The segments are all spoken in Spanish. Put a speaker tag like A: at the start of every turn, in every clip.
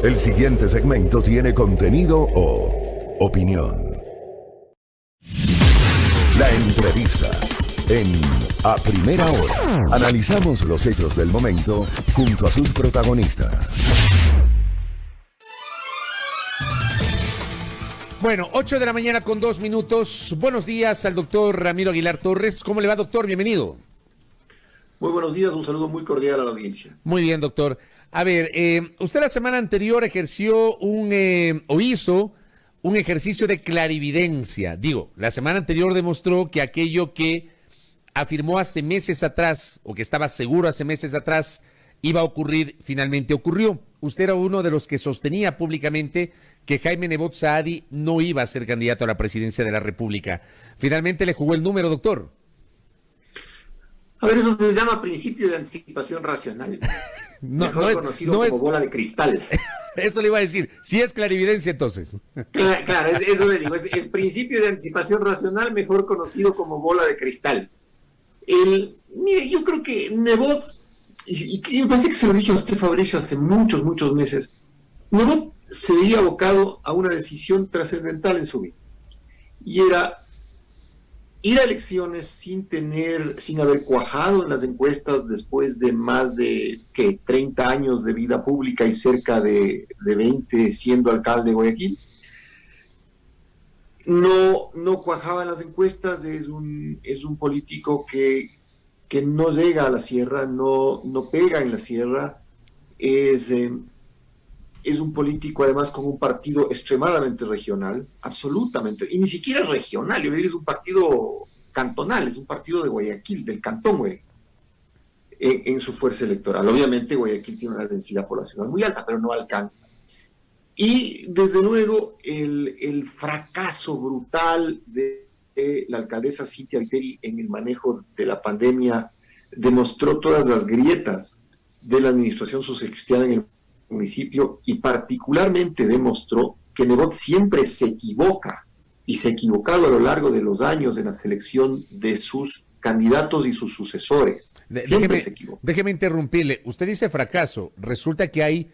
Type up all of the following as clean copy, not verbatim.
A: El siguiente segmento tiene contenido o opinión. La entrevista en A Primera Hora. Analizamos los hechos del momento junto a sus protagonistas.
B: Bueno, 8 de la mañana con 2 minutos. Buenos días al doctor Ramiro Aguilar Torres. ¿Cómo le va, doctor? Bienvenido.
C: Muy buenos días, un saludo muy cordial a la audiencia.
B: Muy bien, doctor. A ver, usted la semana anterior ejerció hizo un ejercicio de clarividencia. Digo, la semana anterior demostró que aquello que afirmó hace meses atrás, o que estaba seguro hace meses atrás, iba a ocurrir, finalmente ocurrió. Usted era uno de los que sostenía públicamente que Jaime Nebot Saadi no iba a ser candidato a la presidencia de la República. Finalmente le jugó el número, doctor.
C: A ver, eso se llama principio de anticipación racional. Mejor conocido como bola de cristal.
B: Eso le iba a decir. Si es clarividencia, entonces.
C: Claro, eso le digo. Es principio de anticipación racional, mejor conocido como bola de cristal. Mire, yo creo que Nebot, y me parece que se lo dije a usted, Fabricio, hace muchos meses, Nebot se veía abocado a una decisión trascendental en su vida. Y era ir a elecciones sin haber cuajado en las encuestas después de más de 30 años de vida pública y cerca de 20 siendo alcalde de Guayaquil. No cuajaba en las encuestas, es un político que no llega a la sierra, no pega en la sierra, es un político además con un partido extremadamente regional, absolutamente, y ni siquiera regional, es un partido cantonal, es un partido de Guayaquil, del Cantón Guayaquil, en su fuerza electoral. Obviamente Guayaquil tiene una densidad poblacional muy alta, pero no alcanza. Y desde luego el fracaso brutal de la alcaldesa Cynthia Viteri en el manejo de la pandemia demostró todas las grietas de la administración sociocristiana en el municipio, y particularmente demostró que Nebot siempre se equivoca, y se ha equivocado a lo largo de los años en la selección de sus candidatos y sus sucesores.
B: Déjeme interrumpirle. Usted dice fracaso. Resulta que hay,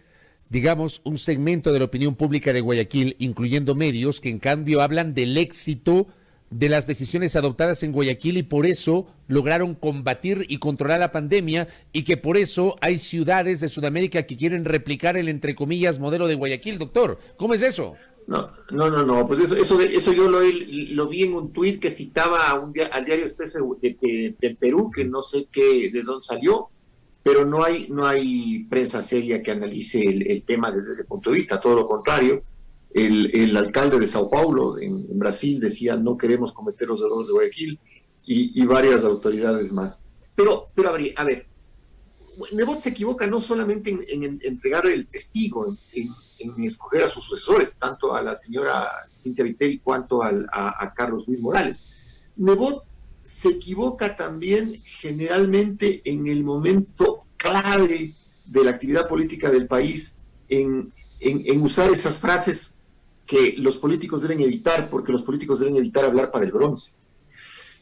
B: digamos, un segmento de la opinión pública de Guayaquil, incluyendo medios, que en cambio hablan del éxito de las decisiones adoptadas en Guayaquil y por eso lograron combatir y controlar la pandemia, y que por eso hay ciudades de Sudamérica que quieren replicar el, entre comillas, modelo de Guayaquil, doctor. ¿Cómo es eso?
C: No, pues eso yo lo vi en un tuit que citaba al diario Expreso de Perú, que no sé de dónde salió, pero no hay prensa seria que analice el tema desde ese punto de vista, todo lo contrario. El alcalde de Sao Paulo, en Brasil, decía no queremos cometer los errores de Guayaquil, y varias autoridades más. Pero a ver, Nebot se equivoca no solamente en entregar el testigo, en escoger a sus sucesores, tanto a la señora Cynthia Viteri cuanto a Carlos Luis Morales. Nebot se equivoca también generalmente en el momento clave de la actividad política del país, en usar esas frases que los políticos deben evitar, porque los políticos deben evitar hablar para el bronce.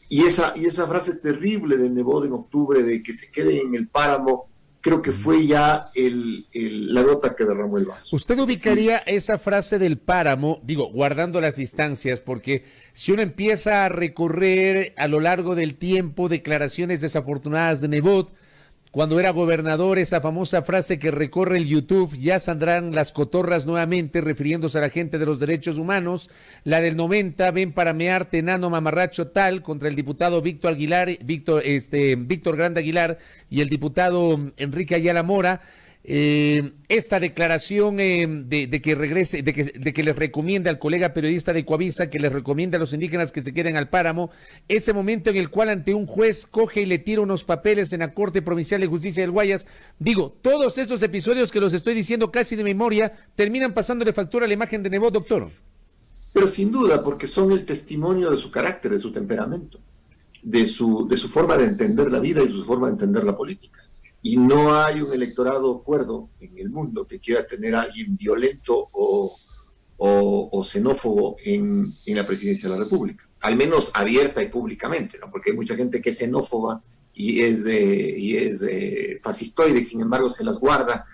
C: Y esa frase terrible de Nebot en octubre, de que se quede en el páramo, creo que fue ya la gota que derramó el vaso.
B: ¿Usted ubicaría esa frase del páramo, digo, guardando las distancias, porque si uno empieza a recorrer a lo largo del tiempo declaraciones desafortunadas de Nebot, cuando era gobernador, esa famosa frase que recorre el YouTube, ya saldrán las cotorras nuevamente, refiriéndose a la gente de los derechos humanos, la del 90, ven para mearte, enano mamarracho tal, contra el diputado Víctor Grande Aguilar y el diputado Enrique Ayala Mora. Esta declaración de que regrese, de que les recomienda al colega periodista de Coavisa, que les recomienda a los indígenas que se queden al páramo, ese momento en el cual ante un juez coge y le tira unos papeles en la Corte Provincial de Justicia del Guayas. Digo, todos estos episodios que los estoy diciendo casi de memoria terminan pasándole factura a la imagen de Nebot, doctor.
C: Pero sin duda, porque son el testimonio de su carácter, de su temperamento, de su forma de entender la vida y su forma de entender la política. Y no hay un electorado cuerdo en el mundo que quiera tener a alguien violento o xenófobo en la presidencia de la República, al menos abierta y públicamente, ¿no? Porque hay mucha gente que es xenófoba y es fascistoide, y sin embargo se las guarda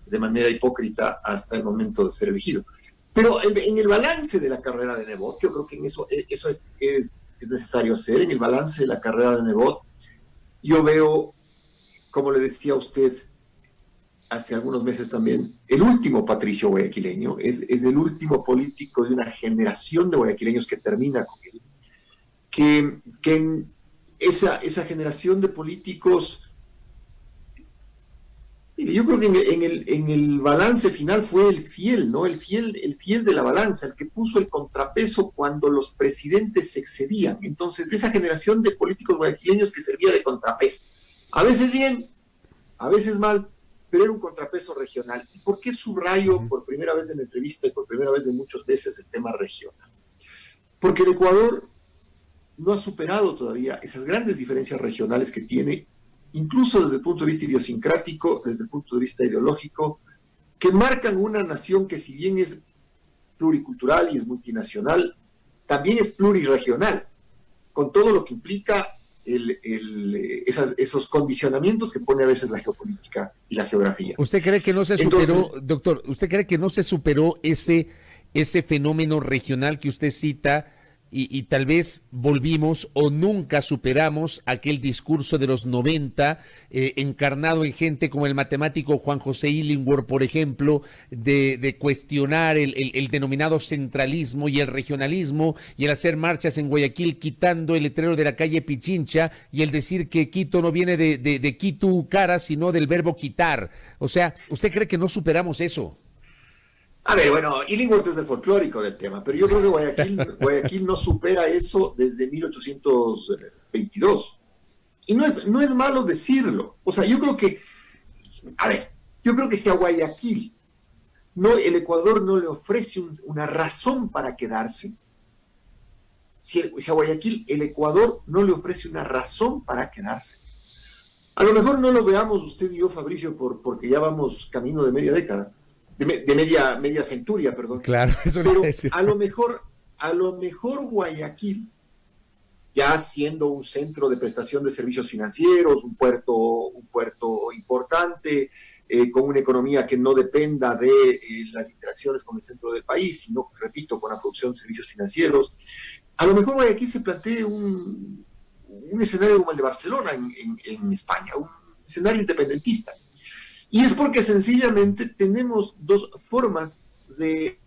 C: de manera hipócrita hasta el momento de ser elegido. Pero en el balance de la carrera de Nebot, yo creo que en eso es necesario hacer, en el balance de la carrera de Nebot, yo veo, como le decía a usted hace algunos meses también, el último patricio guayaquileño, es el último político de una generación de guayaquileños que termina con él, que en esa generación de políticos, yo creo que en el balance final fue el fiel, ¿no? El fiel de la balanza, el que puso el contrapeso cuando los presidentes se excedían. Entonces, esa generación de políticos guayaquileños que servía de contrapeso. A veces bien, a veces mal, pero era un contrapeso regional. ¿Y por qué subrayo por primera vez en la entrevista y por primera vez en muchas veces el tema regional? Porque el Ecuador no ha superado todavía esas grandes diferencias regionales que tiene, incluso desde el punto de vista idiosincrático, desde el punto de vista ideológico, que marcan una nación que si bien es pluricultural y es multinacional, también es plurirregional, con todo lo que implica esos condicionamientos que pone a veces la geopolítica y la geografía.
B: ¿Usted cree que no se superó, doctor, usted cree que no se superó ese fenómeno regional que usted cita y tal vez volvimos o nunca superamos aquel discurso de los 90 encarnado en gente como el matemático Juan José Illingworth, por ejemplo, de cuestionar el denominado centralismo y el regionalismo y el hacer marchas en Guayaquil quitando el letrero de la calle Pichincha y el decir que Quito no viene de Quitu cara, sino del verbo quitar? O sea, ¿usted cree que no superamos eso?
C: A ver, bueno, Illingworth es el folclórico del tema, pero yo creo que Guayaquil no supera eso desde 1822. Y no es malo decirlo. O sea, yo creo que si a Guayaquil el Ecuador no le ofrece una razón para quedarse, si a Guayaquil el Ecuador no le ofrece una razón para quedarse, a lo mejor no lo veamos usted y yo, Fabricio, porque ya vamos camino de media década, de media centuria, perdón.
B: Claro, eso
C: pero
B: decir.
C: a lo mejor Guayaquil, ya siendo un centro de prestación de servicios financieros, un puerto importante, con una economía que no dependa de las interacciones con el centro del país, sino, repito, con la producción de servicios financieros, a lo mejor Guayaquil se plantee un escenario como el de Barcelona en España, un escenario independentista. Y es porque sencillamente tenemos dos formas de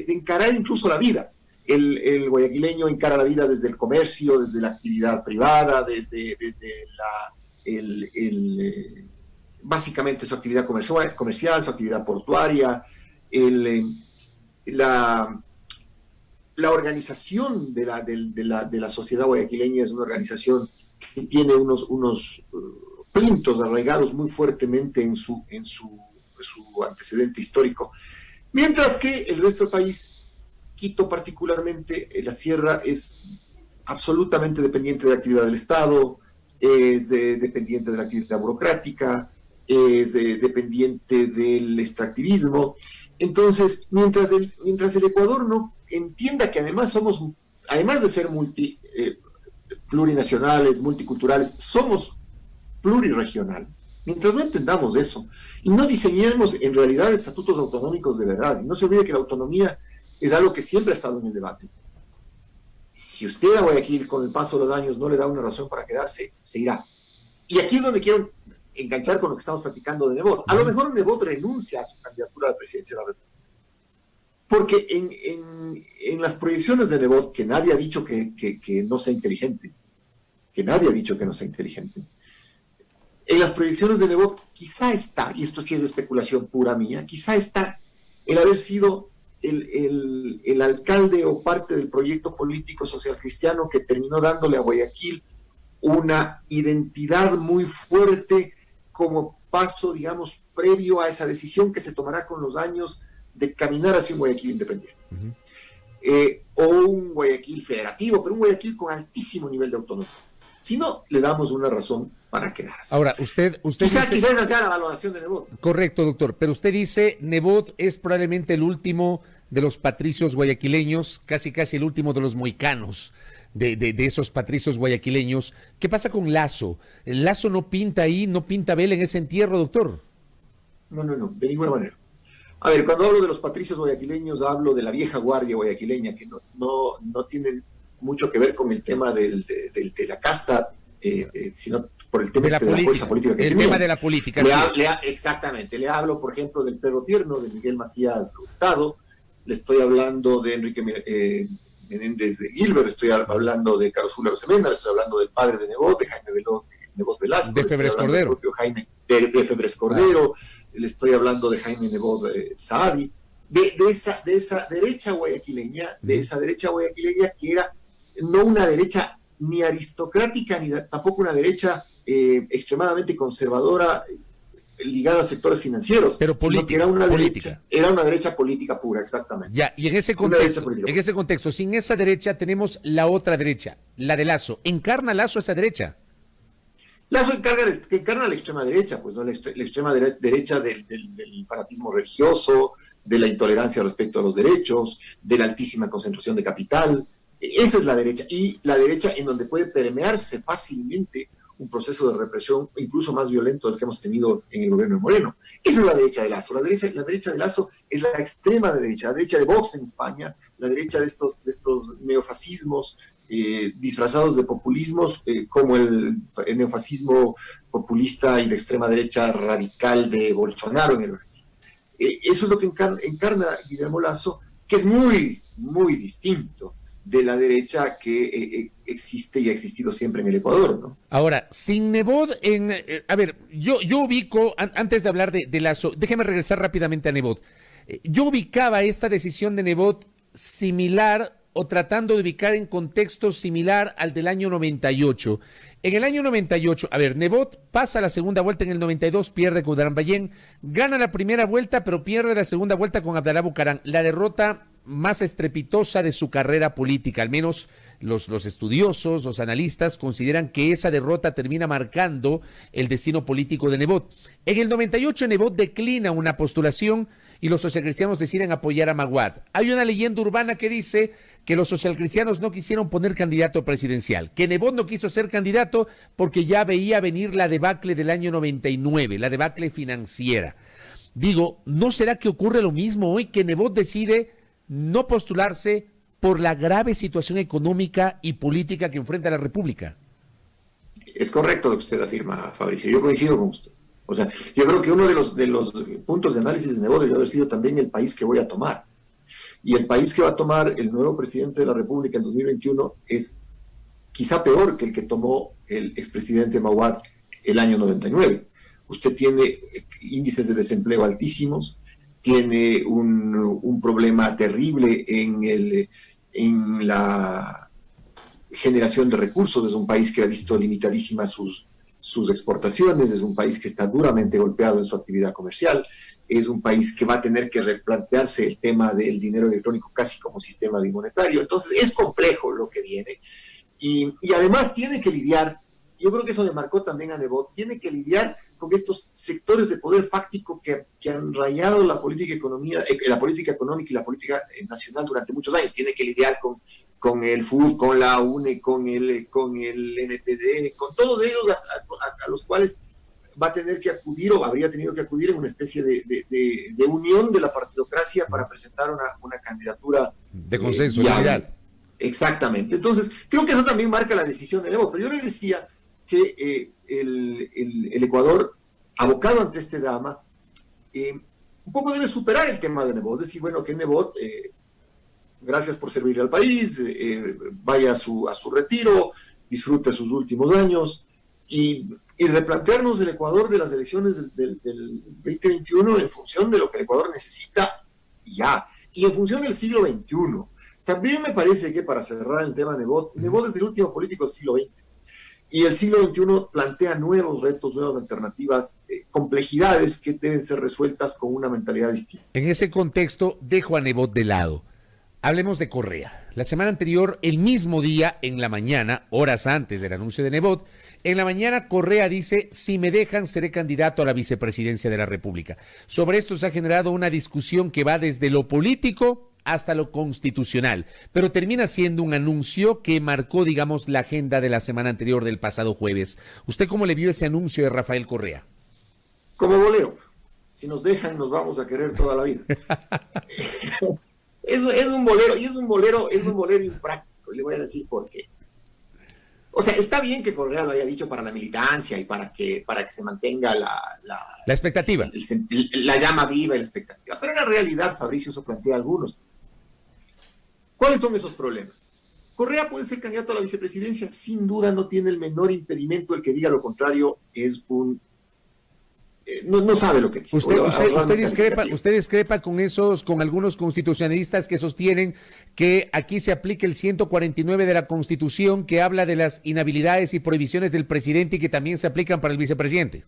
C: encarar incluso la vida. El guayaquileño encara la vida desde el comercio, desde la actividad privada, básicamente su actividad comercial, su actividad portuaria, la organización de la sociedad guayaquileña es una organización que tiene unos plintos arraigados muy fuertemente en su antecedente histórico, mientras que el resto del país, Quito particularmente, la sierra es absolutamente dependiente de la actividad del Estado, es dependiente de la actividad burocrática, es dependiente del extractivismo. Entonces, mientras el Ecuador no entienda que además de ser plurinacionales, multiculturales, somos plurirregionales. Mientras no entendamos eso y no diseñemos en realidad estatutos autonómicos de verdad, y no se olvide que la autonomía es algo que siempre ha estado en el debate. Si usted a Guayaquil con el paso de los años no le da una razón para quedarse, se irá. Y aquí es donde quiero enganchar con lo que estamos platicando de Nebot. A lo mejor Nebot renuncia a su candidatura a la presidencia de la República. Porque en las proyecciones de Nebot, que nadie ha dicho que no sea inteligente, en las proyecciones de Nebot quizá está, y esto sí es especulación pura mía, quizá está el haber sido el alcalde o parte del proyecto político social cristiano que terminó dándole a Guayaquil una identidad muy fuerte como paso, digamos, previo a esa decisión que se tomará con los años de caminar hacia un Guayaquil independiente. O un Guayaquil federativo, pero un Guayaquil con altísimo nivel de autonomía. Si no, le damos una razón para quedarse.
B: Ahora, usted
C: quizás esa sea la valoración de Nebot.
B: Correcto, doctor, pero usted dice Nebot es probablemente el último de los patricios guayaquileños, casi el último de los mohicanos, de esos patricios guayaquileños. ¿Qué pasa con Lasso? ¿El Lasso no pinta vela en ese entierro, doctor?
C: no, de ninguna manera. A ver, cuando hablo de los patricios guayaquileños, hablo de la vieja guardia guayaquileña, que no tienen mucho que ver con el tema de la casta, sino por el tema de la fuerza política que
B: el
C: tenían.
B: tema de la política.
C: Exactamente, le hablo, por ejemplo, del perro tierno, de Miguel Macías Hurtado, le estoy hablando de Enrique Menéndez de Gilbert, estoy hablando de Carlos Julio Rosemena, le estoy hablando del padre de Nebot, de Jaime Nebot Velasco,
B: de Febres Cordero,
C: de Febres Cordero, le estoy hablando de Jaime Nebot Saadi, de esa derecha guayaquileña, que era no una derecha ni aristocrática, ni tampoco una derecha extremadamente conservadora, ligada a sectores financieros,
B: pero política,
C: era una derecha política pura, exactamente.
B: Ya, y en ese contexto, sin esa derecha tenemos la otra derecha, la de Lasso. ¿Encarna Lasso esa derecha?
C: Lasso encarna la extrema derecha, pues, ¿no? La extrema derecha del fanatismo religioso, de la intolerancia respecto a los derechos, de la altísima concentración de capital. Esa es la derecha, y la derecha en donde puede permearse fácilmente un proceso de represión incluso más violento del que hemos tenido en el gobierno de Moreno. Esa es la derecha de Lasso. La derecha de Lasso es la extrema derecha, la derecha de Vox en España, la derecha de estos neofascismos disfrazados de populismos, como el neofascismo populista y de extrema derecha radical de Bolsonaro en el Brasil. Eso es lo que encarna Guillermo Lasso, que es muy, muy distinto de la derecha que existe y ha existido siempre en el Ecuador, ¿no?
B: Ahora, sin Nebot, a ver, yo ubico, antes de hablar de Lasso, déjeme regresar rápidamente a Nebot. Yo ubicaba esta decisión de Nebot similar o tratando de ubicar en contexto similar al del año 98. En el año 98, a ver, Nebot pasa la segunda vuelta en el 92, pierde con Drambayén, gana la primera vuelta, pero pierde la segunda vuelta con Abdalá Bucaram. La derrota más estrepitosa de su carrera política, al menos los estudiosos, los analistas consideran que esa derrota termina marcando el destino político de Nebot. En el 98 Nebot declina una postulación y los socialcristianos deciden apoyar a Maguad. Hay una leyenda urbana que dice que los socialcristianos no quisieron poner candidato presidencial, que Nebot no quiso ser candidato porque ya veía venir la debacle del año 99, la debacle financiera. Digo, ¿no será que ocurre lo mismo hoy, que Nebot decide no postularse por la grave situación económica y política que enfrenta la República?
C: Es correcto lo que usted afirma, Fabricio. Yo coincido con usted. O sea, yo creo que uno de los puntos de análisis de Nebot debe haber sido también el país que voy a tomar. Y el país que va a tomar el nuevo presidente de la República en 2021 es quizá peor que el que tomó el expresidente Maguad el año 99. Usted tiene índices de desempleo altísimos, tiene un problema terrible en la generación de recursos. Es un país que ha visto limitadísimas sus exportaciones, es un país que está duramente golpeado en su actividad comercial, es un país que va a tener que replantearse el tema del dinero electrónico casi como sistema bimonetario. Entonces es complejo lo que viene y además tiene que lidiar, yo creo que eso le marcó también a Nebot, tiene que lidiar con estos sectores de poder fáctico que han rayado la política económica y la política nacional durante muchos años. Tiene que lidiar con el FUD, con la UNE, con el NPD, con todos ellos a los cuales va a tener que acudir o habría tenido que acudir en una especie de unión de la partidocracia para presentar una candidatura
B: de consenso, de unidad.
C: Exactamente. Entonces, creo que eso también marca la decisión de Nebot. Pero yo le decía que el Ecuador, abocado ante este drama, un poco debe superar el tema de Nebot, decir, bueno, que Nebot, gracias por servirle al país, vaya a su retiro, disfrute sus últimos años y replantearnos el Ecuador de las elecciones del 2021 en función de lo que el Ecuador necesita ya, y en función del siglo XXI. También me parece que, para cerrar el tema Nebot es el último político del siglo XX. Y el siglo XXI plantea nuevos retos, nuevas alternativas, complejidades que deben ser resueltas con una mentalidad distinta.
B: En ese contexto, dejo a Nebot de lado. Hablemos de Correa. La semana anterior, el mismo día, en la mañana, horas antes del anuncio de Nebot, en la mañana Correa dice: si me dejan, seré candidato a la vicepresidencia de la República. Sobre esto se ha generado una discusión que va desde lo político hasta lo constitucional, pero termina siendo un anuncio que marcó, digamos, la agenda de la semana anterior, del pasado jueves. ¿Usted cómo le vio ese anuncio de Rafael Correa?
C: Como bolero, Si nos dejan, nos vamos a querer toda la vida. es un bolero, y es un bolero impráctico, y le voy a decir por qué. O sea, está bien que Correa lo haya dicho para la militancia y para que se mantenga la
B: expectativa.
C: La llama viva y la expectativa. Pero en la realidad, Fabricio, eso plantea algunos. ¿Cuáles son esos problemas? Correa puede ser candidato a la vicepresidencia, sin duda no tiene el menor impedimento. El que diga lo contrario es un... no sabe lo que dice.
B: Usted discrepa con algunos constitucionalistas que sostienen que aquí se aplica el 149 de la Constitución, que habla de las inhabilidades y prohibiciones del presidente y que también se aplican para el vicepresidente.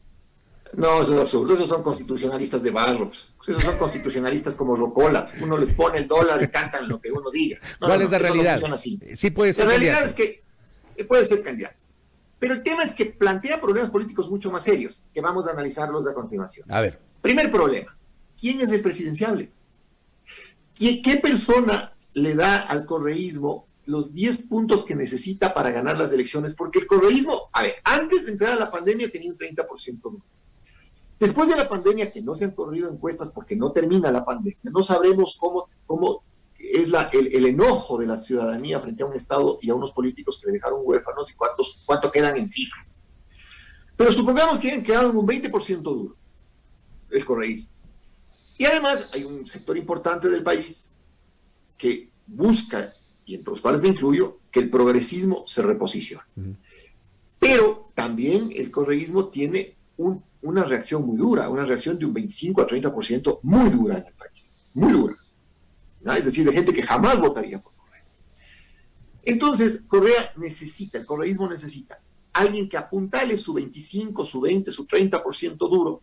C: No, eso es absurdo. Esos son constitucionalistas de barros. Esos son constitucionalistas como Rocola. Uno les pone el dólar y cantan lo que uno diga.
B: ¿Cuál es la realidad?
C: No así.
B: Sí puede ser
C: la
B: candidato.
C: realidad es que puede ser candidato. Pero el tema es que plantea problemas políticos mucho más serios, que vamos a analizarlos a continuación.
B: A ver.
C: Primer problema, ¿quién es el presidenciable? ¿Qué persona le da al correísmo los 10 puntos que necesita para ganar las elecciones? Porque el correísmo, a ver, antes de entrar a la pandemia tenía un 30%. Después de la pandemia, que no se han corrido encuestas porque no termina la pandemia, no sabremos cómo es el enojo de la ciudadanía frente a un Estado y a unos políticos que le dejaron huérfanos y cuánto quedan en cifras. Pero supongamos que hayan quedado en un 20% duro el correísmo. Y además hay un sector importante del país que busca, y entre los cuales me incluyo, que el progresismo se reposicione. Pero también el correísmo tiene una reacción muy dura, una reacción de un 25 a 30% muy dura en el país, muy dura. ¿No? Es decir, de gente que jamás votaría por Correa. Entonces, el correísmo necesita alguien que apuntale su 25, su 20, su 30% duro.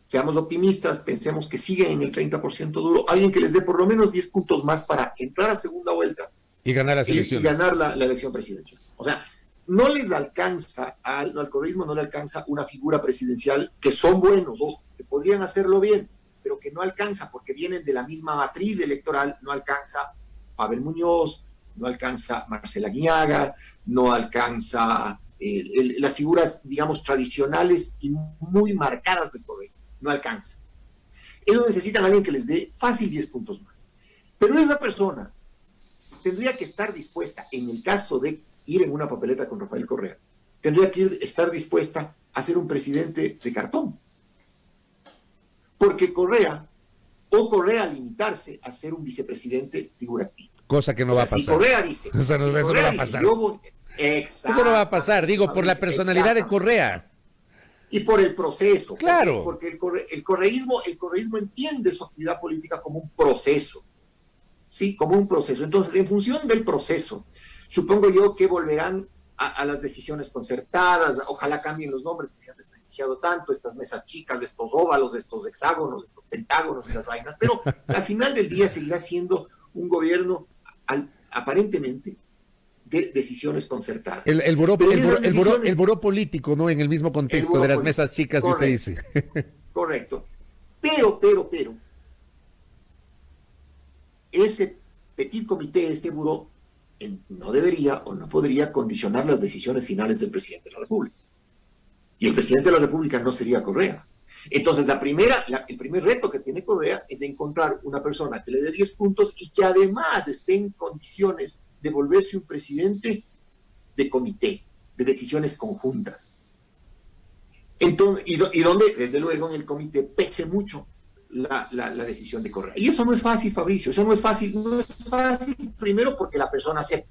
C: Seamos optimistas, pensemos que siguen en el 30% duro, alguien que les dé por lo menos 10 puntos más para entrar a segunda vuelta
B: y ganar las elecciones.
C: Y ganar la elección presidencial. O sea, no les alcanza, al correísmo no le alcanza una figura presidencial, que son buenos, ojo, que podrían hacerlo bien, pero que no alcanza porque vienen de la misma matriz electoral. No alcanza Pavel Muñoz, no alcanza Marcela Guiñaga, no alcanza las figuras, digamos, tradicionales y muy marcadas del correísmo. No alcanza. Ellos necesitan a alguien que les dé fácil 10 puntos más. Pero esa persona tendría que estar dispuesta, en el caso de ir en una papeleta con Rafael Correa, tendría que estar dispuesta a ser un presidente de cartón. Porque Correa limitarse a ser un vicepresidente figurativo.
B: Cosa que no va a pasar.
C: Si Correa dice...
B: Eso no va a pasar. Eso no va a pasar, digo, por la personalidad de Correa.
C: Y por el proceso.
B: Claro.
C: Porque el correísmo entiende su actividad política como un proceso. Sí, como un proceso. Entonces, en función del proceso, supongo yo que volverán a las decisiones concertadas. Ojalá cambien los nombres que se han desprestigiado tanto, estas mesas chicas, estos óvalos, estos hexágonos, estos pentágonos, esas vainas. Pero al final del día seguirá siendo un gobierno aparentemente de decisiones concertadas.
B: El buró político, ¿no? En el mismo contexto de las mesas chicas que usted dice.
C: Correcto. Pero, ese petit comité, ese buró, no debería o no podría condicionar las decisiones finales del presidente de la República. Y el presidente de la República no sería Correa. Entonces, el primer reto que tiene Correa es de encontrar una persona que le dé 10 puntos y que además esté en condiciones de volverse un presidente de comité, de decisiones conjuntas. Entonces, y donde, desde luego, en el comité pese mucho la decisión de Correa. Y eso no es fácil, Fabricio, eso no es fácil. No es fácil, primero, porque la persona acepta.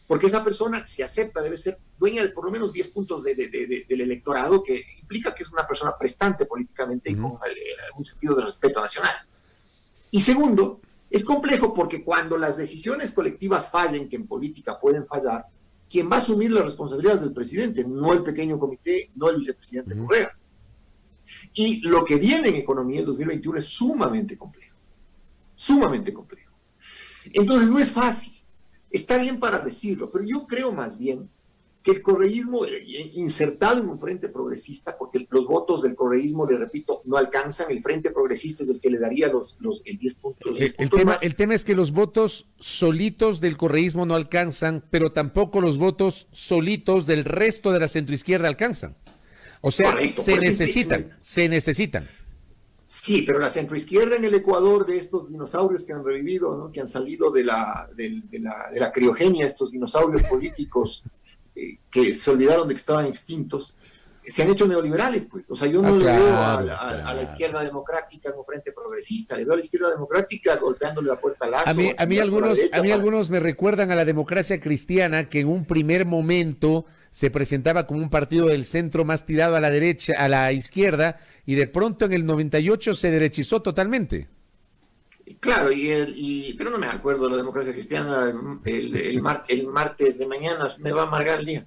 C: Porque esa persona, si acepta, debe ser dueña de por lo menos 10 puntos del electorado, que implica que es una persona prestante políticamente y con un sentido de respeto nacional. Y segundo, es complejo porque cuando las decisiones colectivas fallen, que en política pueden fallar, quien va a asumir las responsabilidades del presidente, no el pequeño comité, no el vicepresidente Correa. Y lo que viene en economía en 2021 es sumamente complejo. Sumamente complejo. Entonces no es fácil. Está bien para decirlo, pero yo creo más bien que el correísmo, insertado en un frente progresista, porque los votos del correísmo, le repito, no alcanzan, el frente progresista es el que le daría el 10 puntos.
B: El tema es que los votos solitos del correísmo no alcanzan, pero tampoco los votos solitos del resto de la centroizquierda alcanzan. O sea,
C: correcto,
B: se necesitan.
C: Sí, pero la centroizquierda en el Ecuador, de estos dinosaurios que han revivido, ¿no? Que han salido de la criogenia, estos dinosaurios políticos que se olvidaron de que estaban extintos, se han hecho neoliberales, pues. O sea, yo no le veo a la izquierda democrática como frente progresista, le veo a la izquierda democrática golpeándole la puerta al Lazo.
B: A mí algunos me recuerdan a la democracia cristiana, que en un primer momento se presentaba como un partido del centro más tirado a la derecha, a la izquierda, y de pronto en el 98 se derechizó totalmente.
C: Claro, pero no me acuerdo de la democracia cristiana. El martes de mañana me va a amargar el día.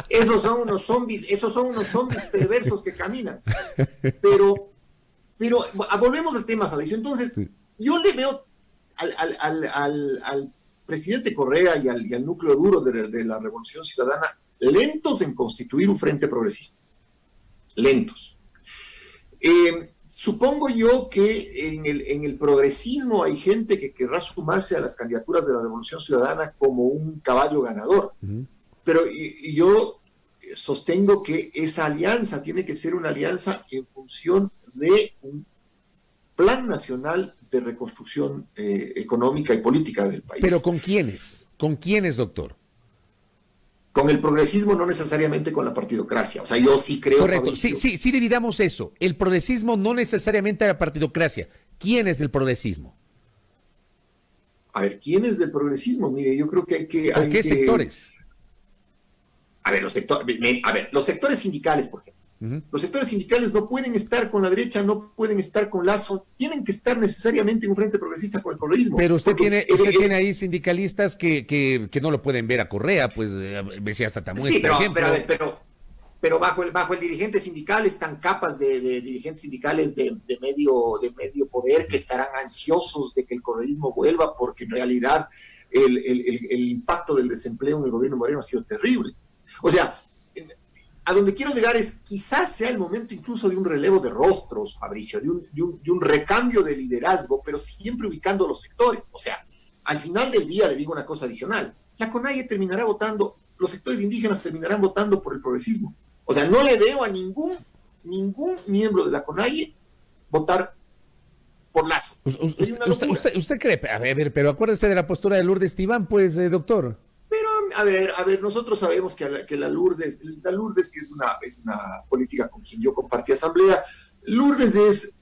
C: Esos son unos zombies perversos que caminan. Pero volvemos al tema, Fabricio. Entonces, yo le veo al presidente Correa y al núcleo duro de la Revolución Ciudadana lentos en constituir un frente progresista. Lentos. Supongo yo que en el progresismo hay gente que querrá sumarse a las candidaturas de la Revolución Ciudadana como un caballo ganador. Pero yo sostengo que esa alianza tiene que ser una alianza en función de un plan nacional de reconstrucción económica y política del país.
B: ¿Pero con quiénes? ¿Con quiénes, doctor?
C: Con el progresismo, no necesariamente con la partidocracia. O sea, yo sí creo...
B: Correcto, sí dividamos eso. El progresismo no necesariamente la partidocracia. ¿Quién es del progresismo?
C: A ver, ¿quién es del progresismo? Mire, yo creo que hay que...
B: ¿Por qué sectores?
C: A ver, los sectores sindicales, por ejemplo. Los sectores sindicales no pueden estar con la derecha, no pueden estar con Lazo, tienen que estar necesariamente en un frente progresista con el correísmo.
B: Pero usted tiene ahí sindicalistas que no lo pueden ver a Correa, pues decía hasta Tamuez,
C: sí,
B: por ejemplo.
C: Pero bajo el dirigente sindical están capas de dirigentes sindicales de medio poder que estarán ansiosos de que el correísmo vuelva, porque en realidad el impacto del desempleo en el gobierno Moreno ha sido terrible. O sea, a donde quiero llegar es, quizás sea el momento incluso de un relevo de rostros, Fabricio, de un recambio de liderazgo, pero siempre ubicando los sectores. O sea, al final del día le digo una cosa adicional. La CONAIE terminará votando, los sectores indígenas terminarán votando por el progresismo. O sea, no le veo a ningún miembro de la CONAIE votar por Lazo.
B: ¿Usted cree? A ver, pero acuérdese de la postura de Lourdes Tibán, pues, doctor.
C: Pero, a ver, nosotros sabemos que la Lourdes, que es una política con quien yo compartí asamblea, Lourdes es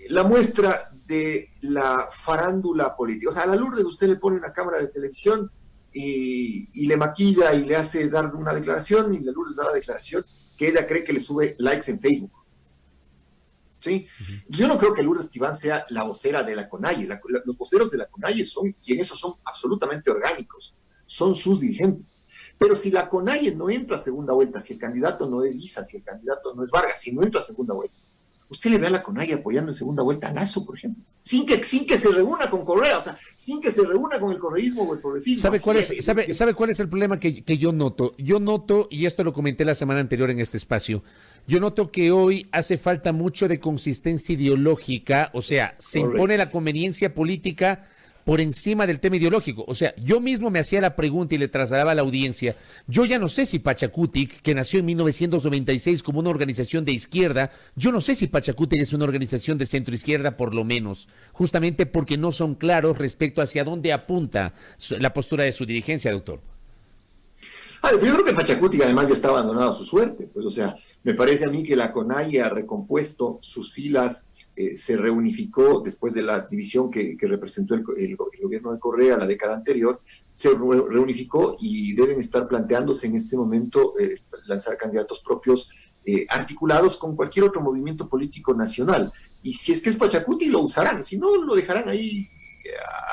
C: la muestra de la farándula política. O sea, a la Lourdes usted le pone una cámara de televisión y le maquilla y le hace dar una declaración, y la Lourdes da la declaración que ella cree que le sube likes en Facebook. ¿Sí? Yo no creo que Lourdes Tibán sea la vocera de la CONAIE. Los voceros de la CONAIE y en eso son absolutamente orgánicos, son sus dirigentes. Pero si la CONAIE no entra a segunda vuelta, si el candidato no es Issa, si el candidato no es Vargas, si no entra a segunda vuelta, usted le ve a la CONAIE apoyando en segunda vuelta a Lazo, por ejemplo, sin que se reúna con Correa, o sea, sin que se reúna con el correísmo o el progresismo.
B: ¿Sabe cuál es el problema que yo noto? Yo noto, y esto lo comenté la semana anterior en este espacio, yo noto que hoy hace falta mucho de consistencia ideológica, o sea, se impone la conveniencia política por encima del tema ideológico. O sea, yo mismo me hacía la pregunta y le trasladaba a la audiencia, yo ya no sé si Pachacutic, que nació en 1996 como una organización de izquierda, yo no sé si Pachacutic es una organización de centro-izquierda por lo menos, justamente porque no son claros respecto hacia dónde apunta la postura de su dirigencia, doctor.
C: Yo creo que Pachacutic además ya está abandonado a su suerte, pues, o sea, me parece a mí que la CONAIE ha recompuesto sus filas, se reunificó después de la división que representó el gobierno de Correa la década anterior, se reunificó y deben estar planteándose en este momento lanzar candidatos propios articulados con cualquier otro movimiento político nacional. Y si es que es Pachacuti, lo usarán, si no, lo dejarán ahí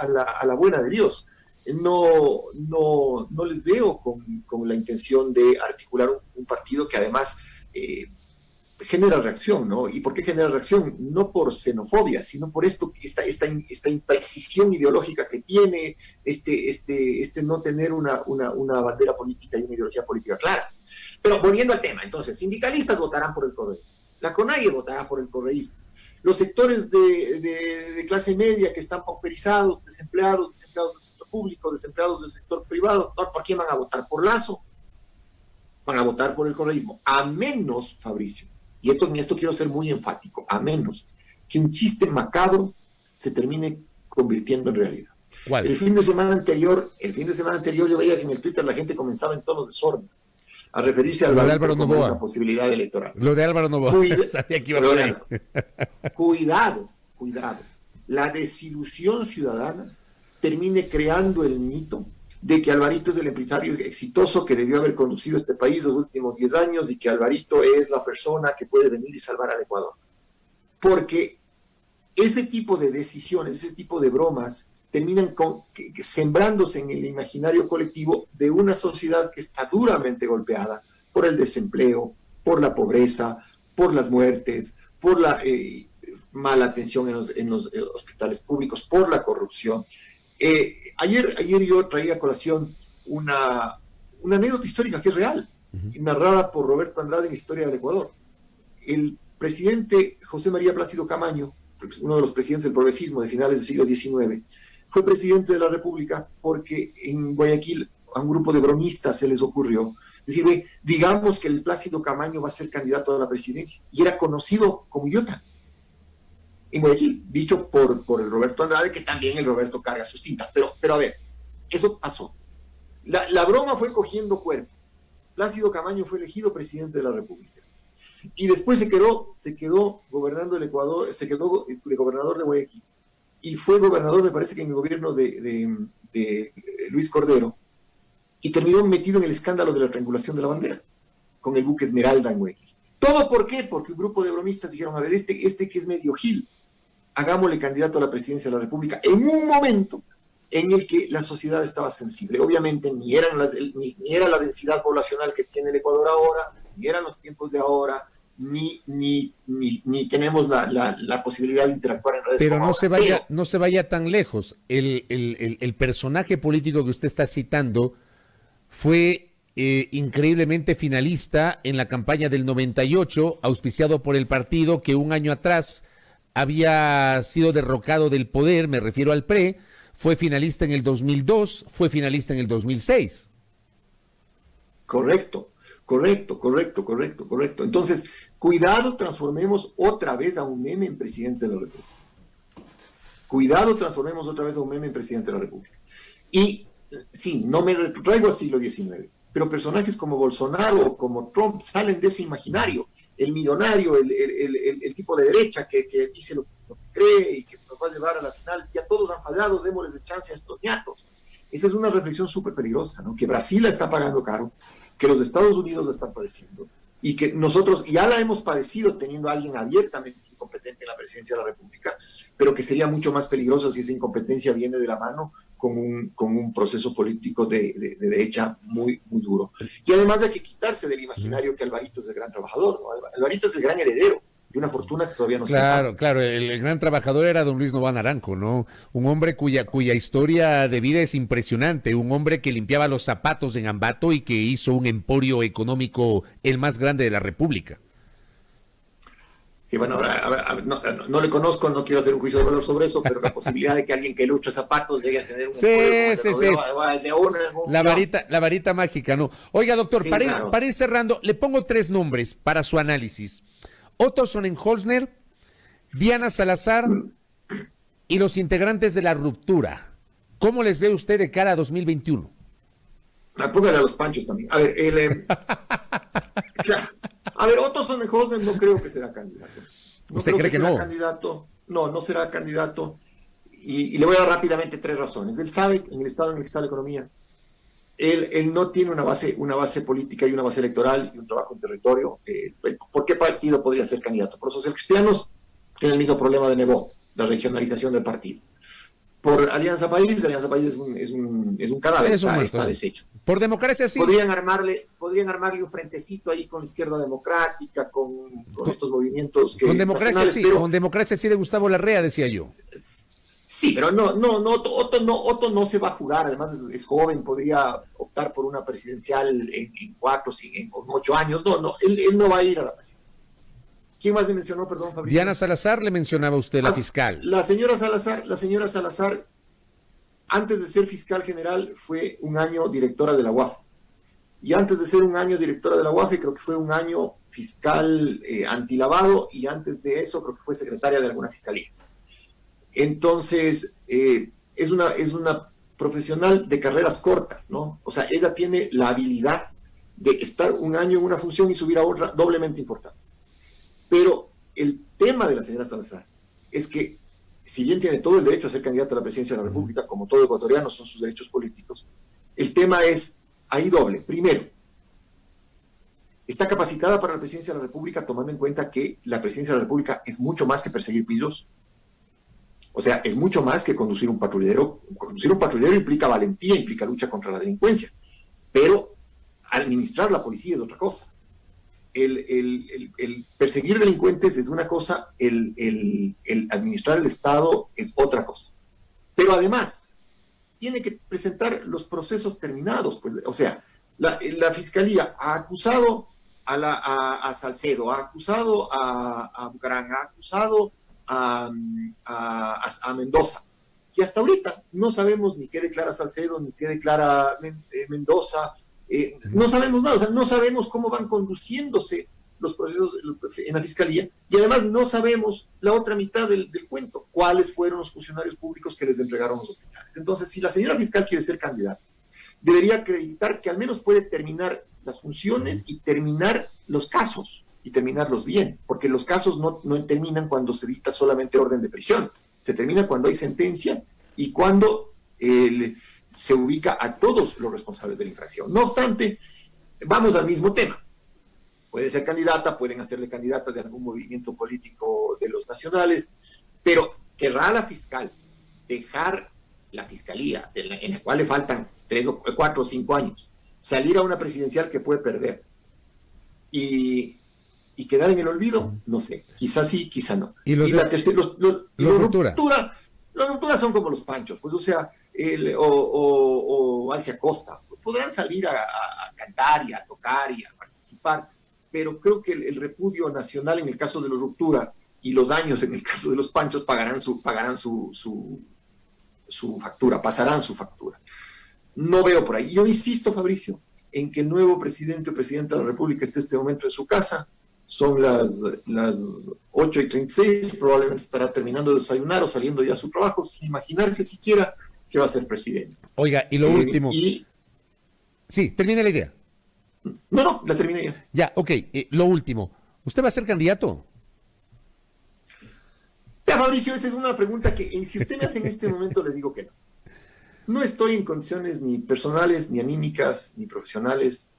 C: a la buena de Dios. No les veo con la intención de articular un partido que además genera reacción, ¿no? ¿Y por qué genera reacción? No por xenofobia, sino por esta imprecisión ideológica que tiene, no tener una bandera política y una ideología política clara. Pero volviendo al tema, entonces, sindicalistas votarán por el correísmo, la CONAIE votará por el correísmo, los sectores de clase media que están pauperizados, desempleados del sector público, desempleados del sector privado, ¿por quién van a votar? ¿Por Lazo? Van a votar por el correísmo, a menos, Fabricio, y en esto quiero ser muy enfático, a menos que un chiste macabro se termine convirtiendo en realidad.
B: ¿Cuál?
C: El fin de semana anterior yo veía que en el Twitter la gente comenzaba en tono de sorna a referirse al
B: Álvaro
C: como
B: Noboa.
C: una posibilidad electoral.
B: Lo de Álvaro Noboa. Sabía que iba por ahí.
C: Cuidado. La desilusión ciudadana termine creando el mito de que Alvarito es el empresario exitoso que debió haber conducido este país los últimos 10 años y que Alvarito es la persona que puede venir y salvar al Ecuador. Porque ese tipo de decisiones, ese tipo de bromas, terminan sembrándose en el imaginario colectivo de una sociedad que está duramente golpeada por el desempleo, por la pobreza, por las muertes, por la mala atención en los hospitales públicos, por la corrupción. Ayer yo traía a colación una anécdota histórica que es real, narrada por Roberto Andrade en Historia del Ecuador. El presidente José María Plácido Camaño, uno de los presidentes del progresismo de finales del siglo XIX, fue presidente de la República porque en Guayaquil a un grupo de bromistas se les ocurrió decir, digamos que el Plácido Camaño va a ser candidato a la presidencia, y era conocido como idiota en Guayaquil, dicho por el Roberto Andrade, que también el Roberto carga sus tintas, pero a ver, eso pasó. La broma fue cogiendo cuerpo. Plácido Camaño fue elegido presidente de la República, y después se quedó gobernando el Ecuador, se quedó de gobernador de Guayaquil, y fue gobernador, me parece que en el gobierno de Luis Cordero, y terminó metido en el escándalo de la triangulación de la bandera, con el buque Esmeralda en Guayaquil. ¿Todo por qué? Porque un grupo de bromistas dijeron, a ver, este que es medio gil, hagámosle candidato a la presidencia de la República, en un momento en el que la sociedad estaba sensible. Obviamente ni era la densidad poblacional que tiene el Ecuador ahora, ni eran los tiempos de ahora, ni tenemos la posibilidad de interactuar en redes.
B: Pero no se vaya tan lejos. El personaje político que usted está citando fue increíblemente finalista en la campaña del 98, auspiciado por el partido que un año atrás había sido derrocado del poder, me refiero al PRE, fue finalista en el 2002, fue finalista en el 2006.
C: Correcto. Entonces, cuidado, transformemos otra vez a un meme en presidente de la República. Y sí, no me retraigo al siglo XIX, pero personajes como Bolsonaro o como Trump salen de ese imaginario. El millonario, el tipo de derecha que dice lo que cree y que nos va a llevar a la final, ya todos han fallado, démosles de chance a estos ñatos. Esa es una reflexión súper peligrosa, ¿no? Que Brasil la está pagando caro, que los Estados Unidos la están padeciendo, y que nosotros ya la hemos padecido teniendo a alguien abiertamente incompetente en la presidencia de la República, pero que sería mucho más peligroso si esa incompetencia viene de la mano con un proceso político de derecha muy, muy duro. Y además hay que quitarse del imaginario que Alvarito es el gran trabajador, ¿no? Alvarito es el gran heredero de una fortuna que todavía no se paga.
B: Claro, el gran trabajador era don Luis Noboa Naranjo, ¿no? Un hombre cuya historia de vida es impresionante, un hombre que limpiaba los zapatos en Ambato y que hizo un emporio económico el más grande de la República.
C: Sí, bueno, no le conozco, no quiero hacer un juicio de valor sobre eso, pero la posibilidad de que alguien que lucha zapatos llegue a tener un
B: sí. La varita mágica, ¿no? Oiga, doctor, sí, para ir cerrando, le pongo 3 nombres para su análisis. Otto Sonnenholzner, Diana Salazar y los integrantes de La Ruptura. ¿Cómo les ve usted de cara a 2021?
C: Póngale a los panchos también. A ver, Otto Sonnenholzner no creo que será candidato.
B: ¿Usted cree que no?
C: No será candidato. Y le voy a dar rápidamente 3 razones. Él sabe, en el estado en el que está la economía, él no tiene una base política y una base electoral y un trabajo en territorio. ¿Por qué partido podría ser candidato? Por los socialcristianos tiene el mismo problema de Nebot, la regionalización del partido. Por Alianza País es un cadáver, está deshecho.
B: Por Democracia sí.
C: Podrían armarle un frentecito ahí con la izquierda democrática, con estos movimientos que...
B: Con Democracia sí, pero, con Democracia sí de Gustavo Larrea, decía yo.
C: Sí, pero Otto no se va a jugar, además es joven, podría optar por una presidencial en 8 años. Él no va a ir a la presidencia. ¿Quién más le mencionó, perdón, Fabricio?
B: Diana Salazar le mencionaba usted, la fiscal.
C: La señora Salazar, antes de ser fiscal general, fue un año directora de la UAF. y antes de ser un año directora de la UAFE, creo que fue un año fiscal antilavado, y antes de eso creo que fue secretaria de alguna fiscalía. Entonces, es una profesional de carreras cortas, ¿no? O sea, ella tiene la habilidad de estar un año en una función y subir a otra doblemente importante. Pero el tema de la señora Salazar es que, si bien tiene todo el derecho a ser candidata a la presidencia de la República, como todo ecuatoriano, son sus derechos políticos, el tema es ahí doble. Primero, está capacitada para la presidencia de la República, tomando en cuenta que la presidencia de la República es mucho más que perseguir pillos. O sea, es mucho más que conducir un patrullero. Conducir un patrullero implica valentía, implica lucha contra la delincuencia. Pero administrar la policía es otra cosa. El perseguir delincuentes es una cosa, el administrar el Estado es otra cosa. Pero además, tiene que presentar los procesos terminados. Pues, o sea, la Fiscalía ha acusado a Salcedo, ha acusado a Bucarán, ha acusado a Mendoza. Y hasta ahorita no sabemos ni qué declara Salcedo, ni qué declara Mendoza. No sabemos nada, o sea, no sabemos cómo van conduciéndose los procesos en la Fiscalía, y además no sabemos la otra mitad del cuento, cuáles fueron los funcionarios públicos que les entregaron los hospitales. Entonces, si la señora fiscal quiere ser candidata, debería acreditar que al menos puede terminar las funciones y terminar los casos, y terminarlos bien, porque los casos no terminan cuando se dicta solamente orden de prisión, se termina cuando hay sentencia y cuando se ubica a todos los responsables de la infracción. No obstante, vamos al mismo tema. Puede ser candidata, pueden hacerle candidata de algún movimiento político de los nacionales, pero querrá la fiscal dejar la fiscalía, en la cual le faltan 3 o 4 o 5 años, salir a una presidencial que puede perder y quedar en el olvido, no sé, quizás sí, quizás no. Y la tercera, los rupturas son como los panchos, pues, o sea, o Alcia Costa, podrán salir a cantar y a tocar y a participar, pero creo que el repudio nacional en el caso de los ruptura y los daños en el caso de los panchos pagarán su factura, pasarán su factura. No veo por ahí. Yo insisto, Fabricio, en que el nuevo presidente o presidenta de la República esté en este momento en su casa. Son las 8:36, probablemente estará terminando de desayunar o saliendo ya a su trabajo, sin imaginarse siquiera que va a ser presidente.
B: Oiga, y lo último. Sí, termine la idea.
C: No, la terminé ya.
B: Ya, ok, lo último. ¿Usted va a ser candidato?
C: Ya, Fabricio, esa es una pregunta que, si usted me hace en este momento, le digo que no. No estoy en condiciones ni personales, ni anímicas, ni profesionales,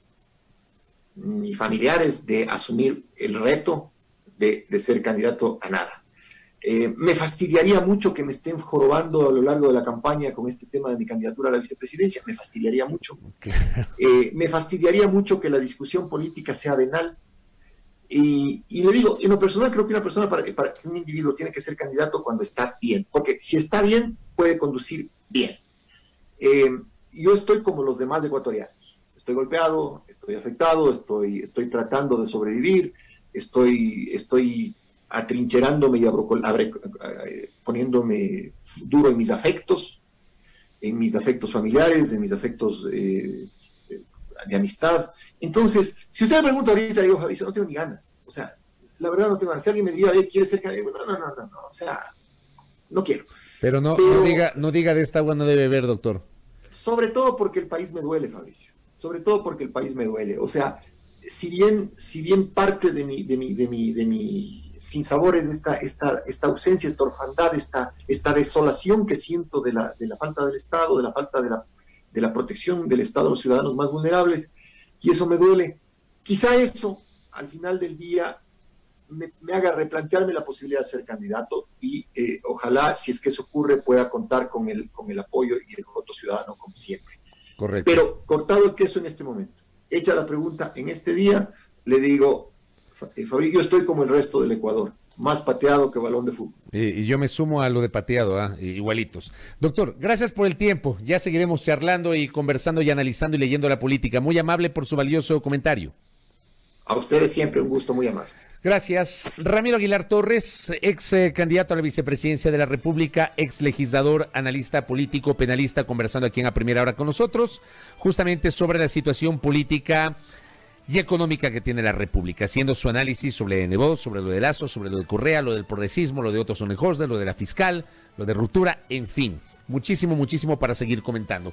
C: ni familiares de asumir el reto de ser candidato a nada. Me fastidiaría mucho que me estén jorobando a lo largo de la campaña con este tema de mi candidatura a la vicepresidencia, me fastidiaría mucho. Me fastidiaría mucho que la discusión política sea venal. Y le digo, en lo personal creo que una persona, para que un individuo tiene que ser candidato cuando está bien, porque si está bien, puede conducir bien. Yo estoy como los demás ecuatorianos. Estoy golpeado, estoy afectado, estoy tratando de sobrevivir, estoy atrincherándome y poniéndome duro en mis afectos familiares, en mis afectos de amistad. Entonces, si usted me pregunta ahorita, digo, Fabricio, no tengo ni ganas. O sea, la verdad no tengo ganas. Si alguien me diría, ¿quiere ser candidato? No, o sea, no quiero.
B: Pero no diga de esta agua no debe beber, doctor. Sobre todo porque el país me duele, Fabricio. Sobre todo porque el país me duele. O sea, si bien parte de mi sinsabores de esta ausencia, esta orfandad, esta desolación que siento de la falta del Estado, de la falta de la protección del Estado a los ciudadanos más vulnerables, y eso me duele. Quizá eso, al final del día, me haga replantearme la posibilidad de ser candidato y ojalá, si es que eso ocurre, pueda contar con el apoyo y el voto ciudadano como siempre. Correcto.
C: Pero cortado el queso en este momento, hecha la pregunta en este día, le digo, Fabricio, yo estoy como el resto del Ecuador, más pateado que balón de fútbol.
B: Y yo me sumo a lo de pateado, igualitos. Doctor, gracias por el tiempo. Ya seguiremos charlando y conversando y analizando y leyendo la política. Muy amable por su valioso comentario.
C: A ustedes siempre un gusto, muy amable.
B: Gracias. Ramiro Aguilar Torres, ex candidato a la vicepresidencia de la República, ex legislador, analista político, penalista, conversando aquí en A Primera Hora con nosotros, justamente sobre la situación política y económica que tiene la República, haciendo su análisis sobre Nebot, sobre lo de Lazo, sobre lo de Correa, lo del progresismo, lo de Otto Sonnenhorst, lo de la fiscal, lo de ruptura, en fin, muchísimo para seguir comentando.